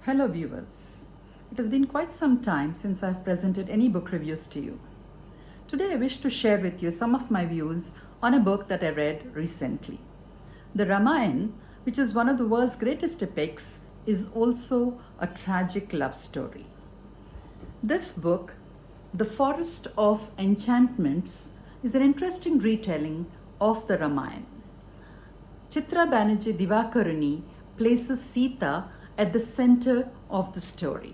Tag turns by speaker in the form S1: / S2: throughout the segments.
S1: Hello viewers. It has been quite some time since I've presented any book reviews to you. Today I wish to share with you some of my views on a book that I read recently. The Ramayan, which is one of the world's greatest epics, is also a tragic love story. This book, The Forest of Enchantments, is an interesting retelling of the Ramayan. Chitra Banerjee Divakaruni places Sita at the center of the story.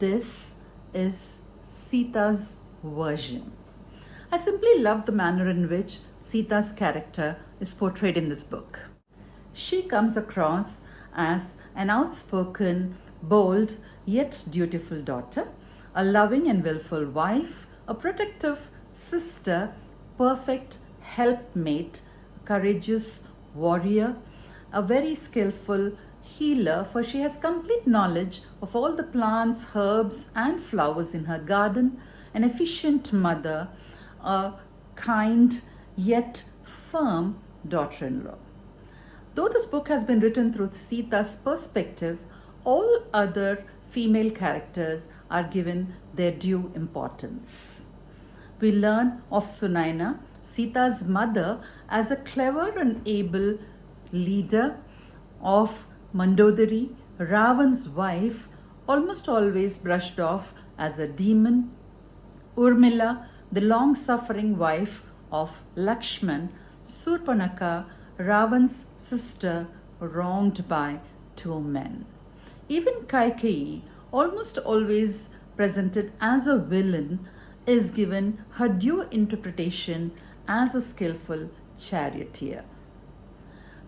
S1: This is Sita's version. I simply love the manner in which Sita's character is portrayed in this book. She comes across as an outspoken, bold, yet dutiful daughter, a loving and willful wife, a protective sister, perfect helpmate, courageous warrior, a very skillful healer, for she has complete knowledge of all the plants, herbs, and flowers in her garden, an efficient mother, a kind yet firm daughter-in-law. Though this book has been written through Sita's perspective, all other female characters are given their due importance. We learn of Sunaina, Sita's mother, as a clever and able leader, of Mandodari, Ravan's wife, almost always brushed off as a demon, Urmila, the long-suffering wife of Lakshman, Surpanaka, Ravan's sister, wronged by two men. Even Kaikeyi, almost always presented as a villain, is given her due interpretation as a skillful charioteer.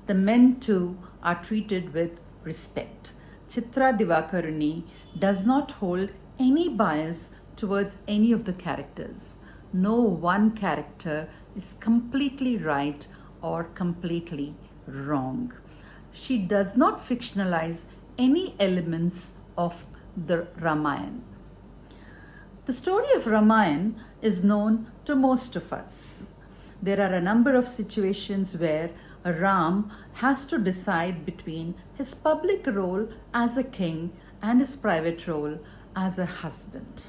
S1: The men too are treated with respect. Chitra Divakaruni does not hold any bias towards any of the characters. No one character is completely right or completely wrong. She does not fictionalize any elements of the Ramayan. The story of Ramayan is known to most of us. There are a number of situations where Ram has to decide between his public role as a king and his private role as a husband.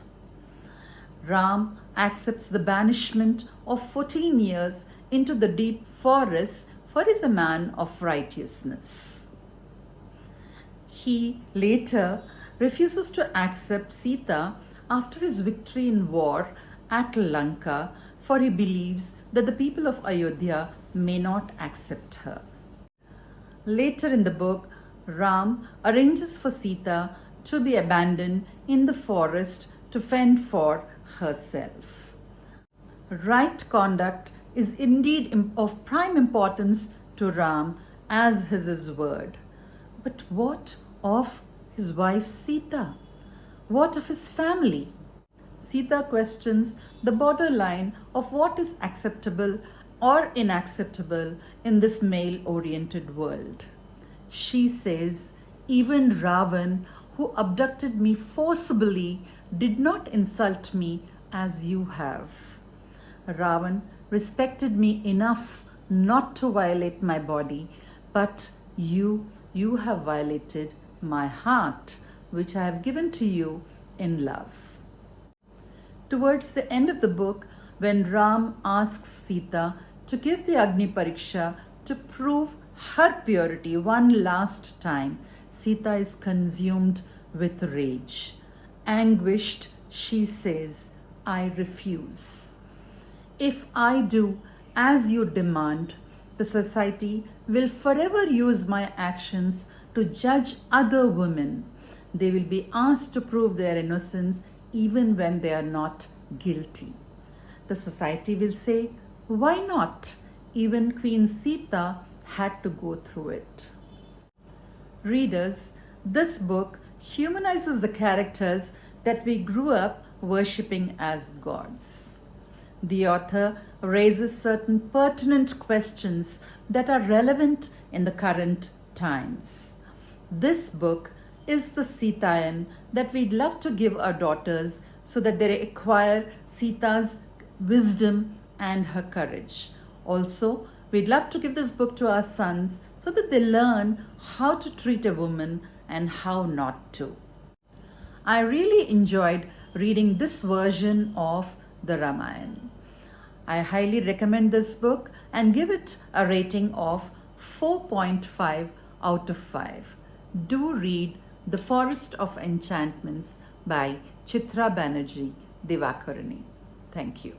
S1: Ram accepts the banishment of 14 years into the deep forest, for he is a man of righteousness. He later refuses to accept Sita after his victory in war at Lanka, for he believes that the people of Ayodhya may not accept her. Later in the book, Ram arranges for Sita to be abandoned in the forest to fend for herself. Right conduct is indeed of prime importance to Ram, as is his word. But what of his wife Sita? What of his family? Sita questions the borderline of what is acceptable or unacceptable in this male-oriented world. She says, even Ravan, who abducted me forcibly, did not insult me as you have. Ravan respected me enough not to violate my body, but you have violated my heart, which I have given to you in love. Towards the end of the book, when Ram asks Sita to give the Agni Pariksha to prove her purity one last time, Sita is consumed with rage. Anguished, she says, I refuse. If I do as you demand, the society will forever use my actions to judge other women. They will be asked to prove their innocence even when they are not guilty. The society will say, why not? Even Queen Sita had to go through it. Readers, this book humanizes the characters that we grew up worshipping as gods. The author raises certain pertinent questions that are relevant in the current times. This book is the Sitayan that we'd love to give our daughters so that they acquire Sita's wisdom and her courage. Also, we'd love to give this book to our sons so that they learn how to treat a woman and how not to. I really enjoyed reading this version of the Ramayan. I highly recommend this book and give it a rating of 4.5 out of 5. Do read The Forest of Enchantments by Chitra Banerjee Divakaruni. Thank you.